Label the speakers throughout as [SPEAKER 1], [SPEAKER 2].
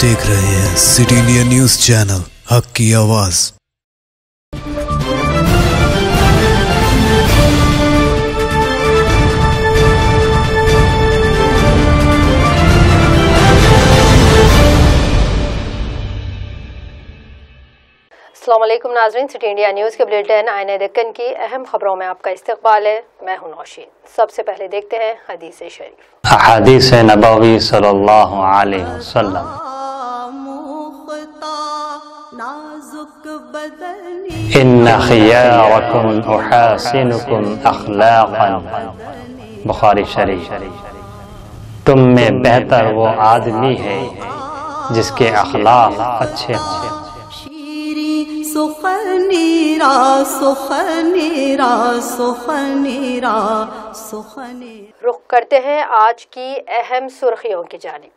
[SPEAKER 1] देख रहे हैं सिटी इंडिया न्यूज चैनल, हक की आवाज।
[SPEAKER 2] अस्सलाम वालेकुम नाज़रीन, सिटी इंडिया न्यूज़ के बुलेटिन आईने दक्कन की अहम खबरों में आपका इस्तकबाल है। मैं हूं नौशीन। सबसे पहले देखते हैं हदीस शरीफ।
[SPEAKER 3] हदीस नबवी सल्लल्लाहु अलैहि वसल्लम, इन्ना खियारकुम उहासिनुकुम अखलाक़न, बुखारी शरीफ। तुम में बेहतर वो आदमी है जिसके अखलाक अच्छे हों।
[SPEAKER 4] सुखनीरा सुखनीरा सुखनीरा सुखनीरा।
[SPEAKER 2] रुख करते हैं आज की अहम सुर्खियों की जानिब।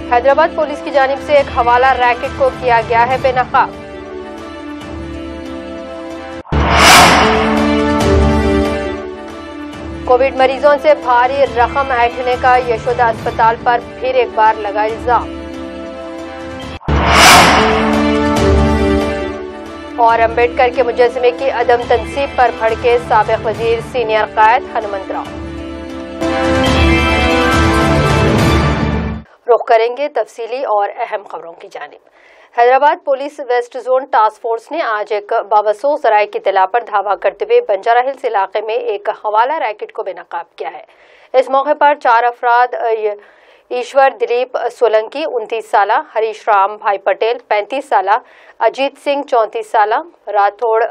[SPEAKER 2] हैदराबाद पुलिस की जानिब से एक हवाला रैकेट को किया गया है बेनकाब। कोविड मरीजों से भारी रकम ऐंठने का यशोदा अस्पताल पर फिर एक बार लगा इल्जाम। और अम्बेडकर के मुजस्समे की अदम तनसीब पर भड़के साबिक वजीर सीनियर कायद हनुमंतराव। रुख करेंगे तफसीली और अहम खबरों की जानिब। Hyderabad police west zone task force ने आज एक बावसूख ज़राए की इत्तला पर धावा करते हुए बंजारा हिल्स इलाके में एक हवाला रैकेट को बेनकाब किया है। इस मौके पर 4 अफराद ईश्वर दिलीप सोलंकी 29 साला, हरीश राम भाई पटेल 35 साला, अजीत सिंह 34 साला, राठौड़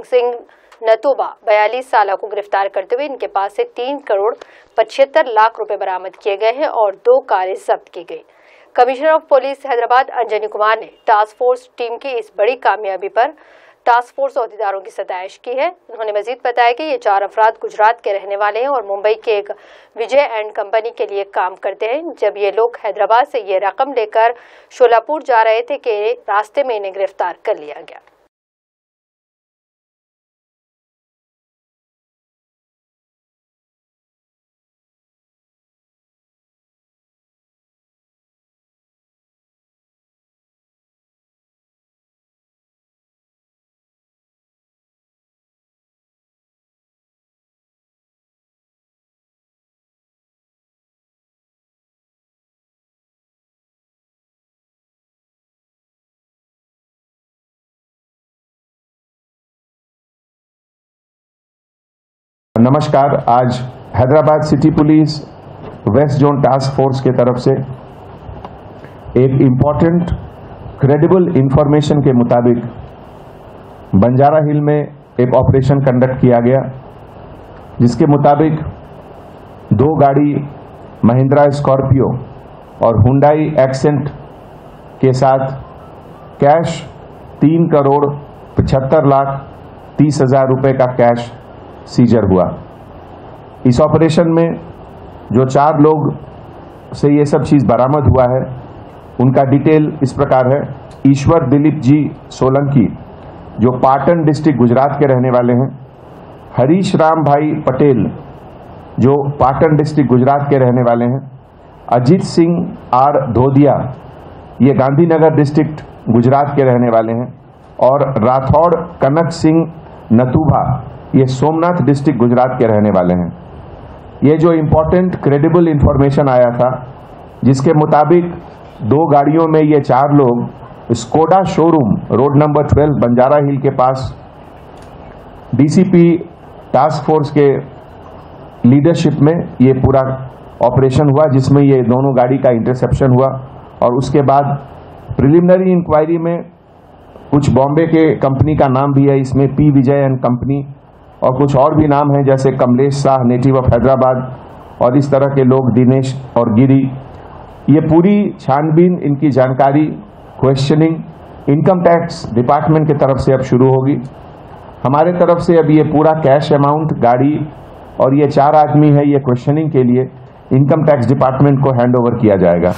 [SPEAKER 2] सिंह नतूबा 42 साला को गिरफ्तार करते हुए इनके पास से 3 करोड़ 75 लाख रुपए बरामद किए गए हैं और 2 कारें जब्त की गई। Commissioner of police Hyderabad Anjani Kumar ने टास्क फोर्स टीम की इस बड़ी कामयाबी पर टास्क फोर्स अहदेदारों की सताइश की है। उन्होंने मजीद बताया कि ये 4 अफराद गुजरात के रहने वाले हैं और मुंबई के एक विजय एंड कंपनी के लिए काम करते हैं। जब ये लोग हैदराबाद से ये रकम लेकर शोलापुर जा रहे थे कि रास्ते में इन्हें गिरफ्तार कर लिया गया।
[SPEAKER 5] नमस्कार। आज Hyderabad city police west zone task force के तरफ से एक इम्पॉर्टेंट क्रेडिबल इंफॉर्मेशन के मुताबिक बंजारा हिल में एक ऑपरेशन कंडक्ट किया गया, जिसके मुताबिक 2 गाड़ी महिंद्रा स्कॉर्पियो और हुंडई एक्सेंट के साथ कैश 3 करोड़ 75 लाख 30 हजार रुपये का कैश सीजर हुआ। इस ऑपरेशन में जो 4 लोग से ये सब चीज़ बरामद हुआ है, उनका डिटेल इस प्रकार है। ईश्वर दिलीप जी सोलंकी जो पाटन डिस्ट्रिक्ट गुजरात के रहने वाले हैं, हरीश राम भाई पटेल जो पाटन डिस्ट्रिक्ट गुजरात के रहने वाले हैं, अजीत सिंह आर धोदिया ये गांधीनगर डिस्ट्रिक्ट गुजरात के रहने वाले हैं, और राठौड़ कनक सिंह नतूभा ये सोमनाथ डिस्ट्रिक्ट गुजरात के रहने वाले हैं। ये जो इम्पोर्टेंट क्रेडिबल इंफॉर्मेशन आया था, जिसके मुताबिक 2 गाड़ियों में ये 4 लोग Skoda showroom road number 12 Banjara hill के पास डीसीपी टास्क फोर्स के लीडरशिप में ये पूरा ऑपरेशन हुआ, जिसमें ये दोनों गाड़ी का इंटरसेप्शन हुआ। और उसके बाद प्रिलिमिनरी इंक्वायरी में कुछ बॉम्बे के कंपनी का नाम भी है इसमें, पी विजय एंड कंपनी, और कुछ और भी नाम हैं जैसे कमलेश शाह नेटिव ऑफ हैदराबाद, और इस तरह के लोग दिनेश और गिरी। ये पूरी छानबीन, इनकी जानकारी, क्वेश्चनिंग इनकम टैक्स डिपार्टमेंट की तरफ से अब शुरू होगी। हमारे तरफ से अब ये पूरा कैश अमाउंट, गाड़ी और ये 4 आदमी है, ये क्वेश्चनिंग के लिए इनकम टैक्स डिपार्टमेंट को हैंड ओवर किया जाएगा।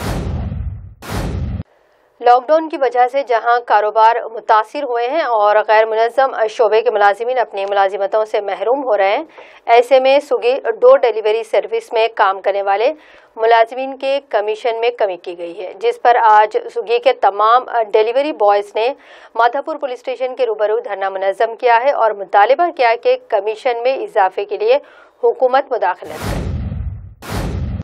[SPEAKER 2] लॉकडाउन की वजह से जहां कारोबार मुतासिर हुए हैं और गैर मुनज़्ज़म शोबे के मुलाजिमीन अपनी मुलाजिमतों से महरूम हो रहे हैं, ऐसे में स्विगी डोर डिलीवरी सर्विस में काम करने वाले मुलाजिमीन के कमीशन में कमी की गई है, जिस पर आज स्विगी के तमाम डिलीवरी बॉयज़ ने माधापुर पुलिस स्टेशन के रूबरू धरना मुनज़्ज़म किया है और मुतालिबा किया कि कमीशन में इजाफे के लिए हुकूमत मुदाखलत करे।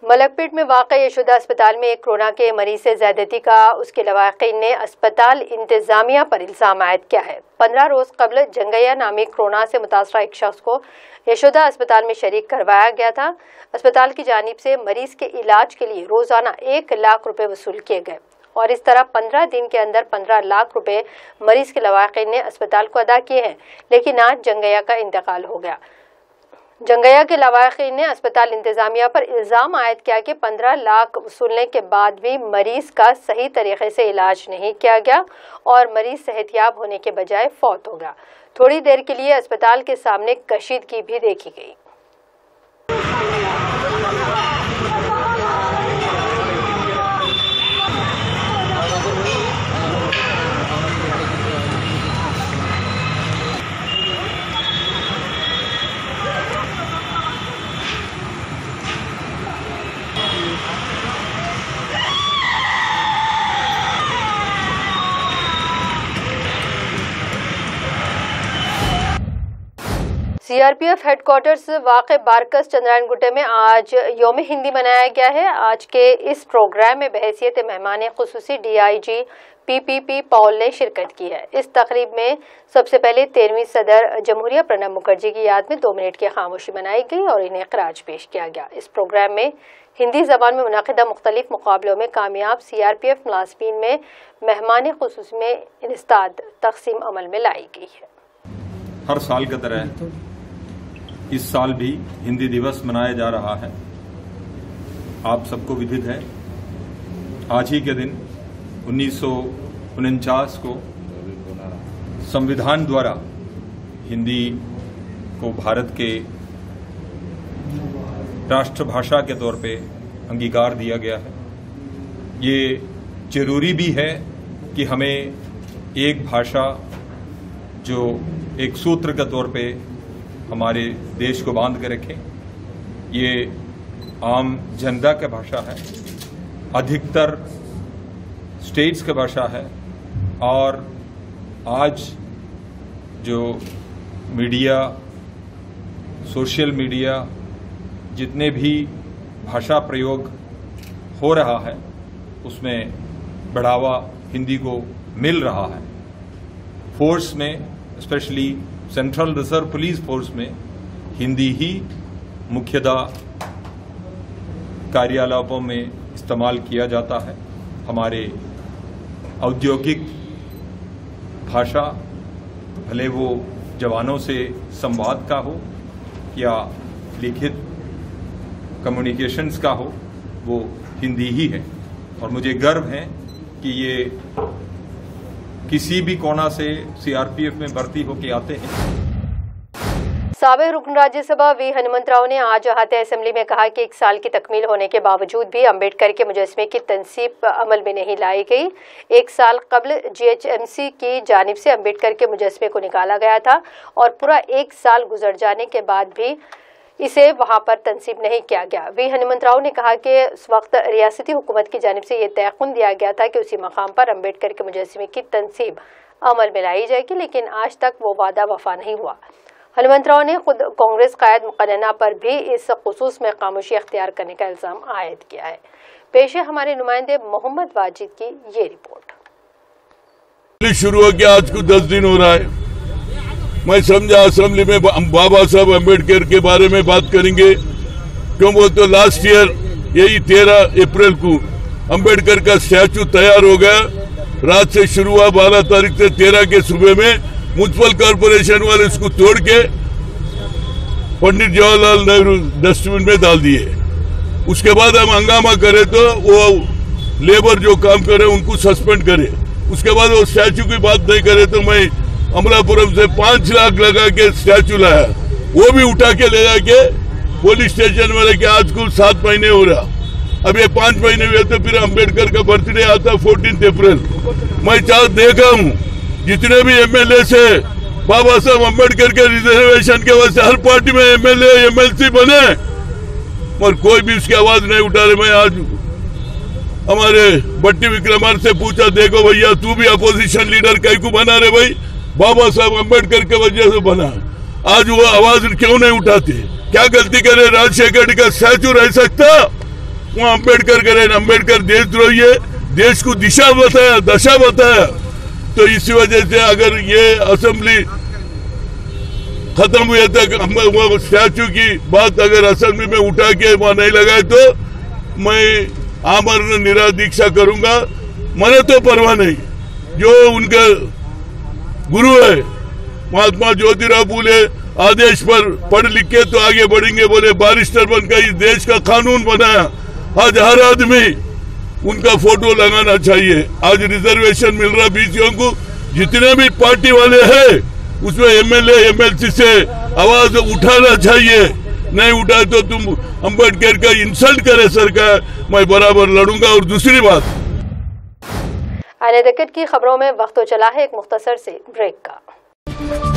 [SPEAKER 2] मलकपेट में वाक़ यशोदा अस्पताल में एक कोरोना के मरीज से ज़्यादती का उसके लवाकिन ने अस्पताल इंतज़ामिया पर इल्ज़ाम आयद किया है। 15 रोज़ कबल जंगैया नामी कोरोना से मुतासरा एक शख्स को यशोदा अस्पताल में शरीक करवाया गया था। अस्पताल की जानिब से मरीज के इलाज के लिए रोज़ाना 1 लाख रुपए वसूल किए गए और इस तरह 15 दिन के अंदर 15 लाख रुपए मरीज के लवाकिन ने अस्पताल को अदा किए हैं। लेकिन आज जंगैया का इंतकाल हो गया। जंगैया के लवाकिन ने अस्पताल इंतजामिया पर इल्ज़ाम आयद किया कि 15 लाख वसूलने के बाद भी मरीज का सही तरीके से इलाज नहीं किया गया और मरीज सेहतियाब होने के बजाय फौत हो गया। थोड़ी देर के लिए अस्पताल के सामने कशीदगी भी देखी गई। सीआरपीएफ हेडक्वार्टर्स वाक़े बारकस चंद्रायन गुट्टे में आज योम हिंदी मनाया गया है। आज के इस प्रोग्राम में बहैसियत मेहमान खुसूसी डीआईजी पीपीपी पॉल ने शिरकत की है। इस तकरीब में सबसे पहले 13वीं सदर जमहूरिया प्रणब मुखर्जी की याद में 2 मिनट की खामोशी मनाई गई और इन्हें खराज पेश किया गया। इस प्रोग्राम में हिंदी ज़बान में मुनाकिदा मुख्तलिफ मुकाबलों में कामयाब सीआरपीएफ मुलाज़मीन में मेहमान खुसूसी में इंस्ताद तकसीम अमल में लाई गई है।
[SPEAKER 6] हर साल की तरह इस साल भी हिंदी दिवस मनाया जा रहा है। आप सबको विदित है, आज ही के दिन 1949 को संविधान द्वारा हिंदी को भारत के राष्ट्रभाषा के तौर पे अंगीकार दिया गया है। ये जरूरी भी है कि हमें एक भाषा जो एक सूत्र के तौर पे हमारे देश को बांध के रखें। ये आम जनता की भाषा है, अधिकतर स्टेट्स की भाषा है और आज जो मीडिया, सोशल मीडिया, जितने भी भाषा प्रयोग हो रहा है उसमें बढ़ावा हिंदी को मिल रहा है। फोर्स में specially central reserve police force में हिंदी ही मुख्यतः कार्यालयों में इस्तेमाल किया जाता है। हमारे औद्योगिक भाषा भले वो जवानों से संवाद का हो या लिखित कम्युनिकेशंस का हो, वो हिंदी ही है और मुझे गर्व है कि ये किसी भी कोना से सीआरपीएफ में भर्ती होके आते हैं।
[SPEAKER 2] साबिक रुकन राज्यसभा वी हनुमंतराव ने आज अहाते असेंबली में कहा कि 1 साल की तकमील होने के बावजूद भी अम्बेडकर के मुजस्मे की तनसीब अमल में नहीं लाई गई। 1 साल कबल जीएचएमसी की जानिब से अम्बेडकर के मुजस्मे को निकाला गया था और पूरा 1 साल गुजर जाने के बाद भी इसे वहां पर तनसीब नहीं किया गया। वी हनुमंतराव ने कहा कि उस वक्त रियासती हुकूमत की जानिब से ये तयक़ुन दिया गया था कि उसी मकाम पर अम्बेडकर के मुजस्मे की तनसीब अमल में लाई जाएगी, लेकिन आज तक वो वादा वफा नहीं हुआ। हनुमंतराव ने खुद कांग्रेस कायद मुक़न्ना पर भी इस खुसूस में खामोशी अख्तियार करने का इल्ज़ाम आयद किया है। पेश है हमारे नुमाइंदे मोहम्मद वाजिद की ये रिपोर्ट।
[SPEAKER 7] शुरू हो गया, आज को 10 दिन हो रहा है। मैं समझा असेंबली में बाबा साहब अम्बेडकर के बारे में बात करेंगे, क्यों बोलते तो लास्ट ईयर यही 13 अप्रैल को अम्बेडकर का स्टैचू तैयार हो गया। रात से शुरू हुआ, 12 तारीख से 13 के सुबह में म्युनिसिपल कॉर्पोरेशन वाले इसको तोड़ के पंडित जवाहरलाल नेहरू डस्टबिन में डाल दिए। उसके बाद हम हंगामा करे तो वो लेबर जो काम करे उनको सस्पेंड करे। उसके बाद वो स्टैचू की बात नहीं करे तो मैं अमलापुरम से 5 लाख लगा के स्टैचू लाया, वो भी उठा के ले जाके पुलिस स्टेशन में लेके आज कुल 7 महीने हो रहा। अब ये 5 महीने हुए तो फिर अम्बेडकर का बर्थडे आता 14 अप्रैल। मैं देखा हूँ जितने भी एमएलए से बाबा साहब अम्बेडकर के रिजर्वेशन के वजह से हर पार्टी में एमएलए एमएलसी बने, और कोई भी उसकी आवाज नहीं उठा रहे। मैं आज हमारे बट्टी विक्रमार्क से पूछा, देखो भैया तू भी अपोजिशन लीडर कहीं को बना रहे भाई, बाबा साहब अम्बेडकर के वजह से बना, आज वो आवाज क्यों नहीं उठाते? क्या गलती करे? राजशेखर का स्टैचू रह सकता, वो अम्बेडकर करे। अम्बेडकर देशद्रोही है, देश को दिशा बताया, दशा बताया। तो इसी वजह से अगर ये असेंबली खत्म हुए तक वो स्टैचू की बात अगर असेंबली में उठा के वहां नहीं लगाए तो मैं आमरण निरादीक्षा करूंगा। मैंने तो परवाह नहीं, जो उनका गुरु है महात्मा ज्योतिराव फूले आदेश पर पढ़ लिख के तो आगे बढ़ेंगे, बोले बैरिस्टर बनकर इस देश का कानून बनाया। आज हर आदमी उनका फोटो लगाना चाहिए। आज रिजर्वेशन मिल रहा बीसीओ को, जितने भी पार्टी वाले हैं उसमें एमएलए एमएलसी से आवाज उठाना चाहिए। नहीं उठाए तो तुम अम्बेडकर का इंसल्ट करे सरकार, मैं बराबर लड़ूंगा। और दूसरी बात,
[SPEAKER 2] आने दिक्कत की खबरों में वक्त तो चला है एक मुख्तसर से ब्रेक का।